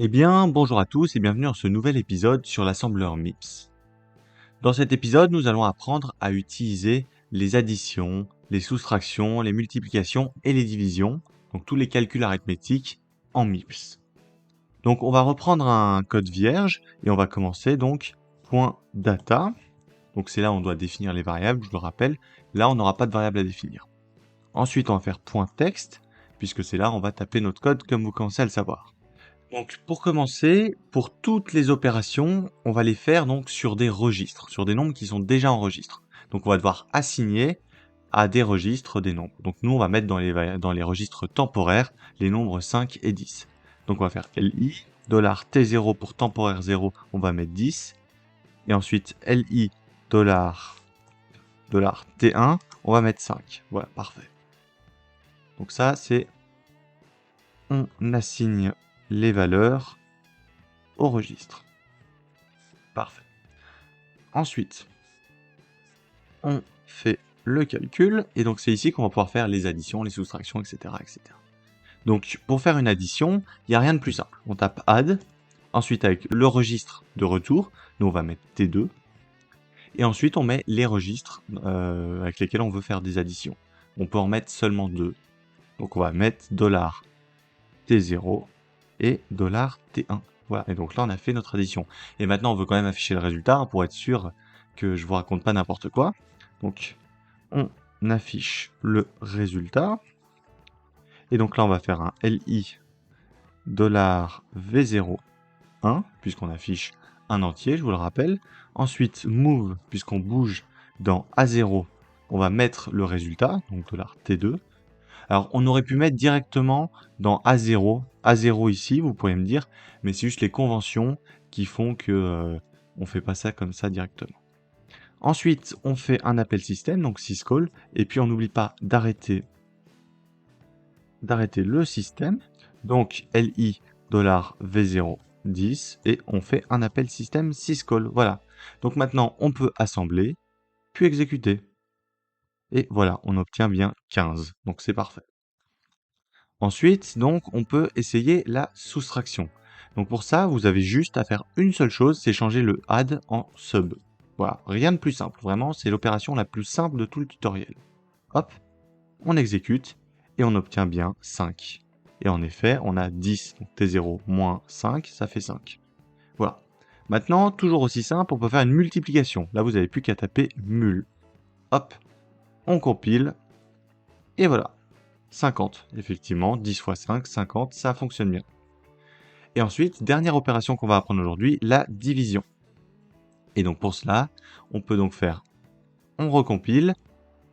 Eh bien, bonjour à tous et bienvenue dans ce nouvel épisode sur l'assembleur MIPS. Dans cet épisode, nous allons apprendre à utiliser les additions, les soustractions, les multiplications et les divisions, donc tous les calculs arithmétiques en MIPS. Donc on va reprendre un code vierge et on va commencer donc .data. Donc c'est là où on doit définir les variables, je le rappelle. Là, on n'aura pas de variable à définir. Ensuite, on va faire .text, puisque c'est là où on va taper notre code comme vous commencez à le savoir. Donc pour commencer, pour toutes les opérations, on va les faire donc sur des registres, sur des nombres qui sont déjà en registre. Donc on va devoir assigner à des registres des nombres. Donc nous on va mettre dans les registres temporaires les nombres 5 et 10. Donc on va faire LI, $T0 pour temporaire 0, on va mettre 10. Et ensuite LI, $T1, on va mettre 5. Voilà, parfait. Donc ça c'est on assigne les valeurs au registre. Parfait. Ensuite, on fait le calcul, et donc c'est ici qu'on va pouvoir faire les additions, les soustractions, etc. etc. Donc pour faire une addition, il n'y a rien de plus simple. On tape add, ensuite avec le registre de retour, nous on va mettre T2, et ensuite on met les registres avec lesquels on veut faire des additions. On peut en mettre seulement deux. Donc on va mettre $T0 et $T1. Voilà, et donc là on a fait notre addition. Et maintenant on veut quand même afficher le résultat pour être sûr que je vous raconte pas n'importe quoi. Donc on affiche le résultat. Et donc là on va faire un LI $V0 1, puisqu'on affiche un entier, je vous le rappelle. Ensuite move, puisqu'on bouge dans A0, on va mettre le résultat, donc $T2. Alors, on aurait pu mettre directement dans A0 ici, vous pouvez me dire, mais c'est juste les conventions qui font que on fait pas ça comme ça directement. Ensuite, on fait un appel système, donc syscall, et puis on n'oublie pas d'arrêter le système, donc LI $V0 10, et on fait un appel système syscall, voilà. Donc maintenant, on peut assembler, puis exécuter. Et voilà, on obtient bien 15, donc c'est parfait. Ensuite, donc, on peut essayer la soustraction. Donc pour ça, vous avez juste à faire une seule chose, c'est changer le add en sub. Voilà, rien de plus simple, vraiment, c'est l'opération la plus simple de tout le tutoriel. Hop, on exécute, et on obtient bien 5. Et en effet, on a 10, donc T0 moins 5, ça fait 5. Voilà. Maintenant, toujours aussi simple, on peut faire une multiplication. Là, vous n'avez plus qu'à taper mul. Hop, on compile, et voilà. 50, effectivement, 10 fois 5, 50, ça fonctionne bien. Et ensuite, dernière opération qu'on va apprendre aujourd'hui, la division. Et donc pour cela, on peut donc faire, on recompile,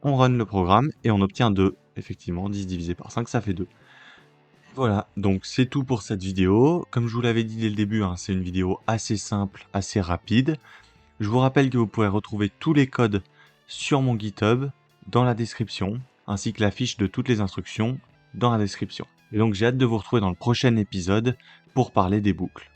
on run le programme, et on obtient 2. Effectivement, 10 divisé par 5, ça fait 2. Voilà, donc c'est tout pour cette vidéo. Comme je vous l'avais dit dès le début, hein, c'est une vidéo assez simple, assez rapide. Je vous rappelle que vous pourrez retrouver tous les codes sur mon GitHub, dans la description, ainsi que la fiche de toutes les instructions dans la description. Et donc j'ai hâte de vous retrouver dans le prochain épisode pour parler des boucles.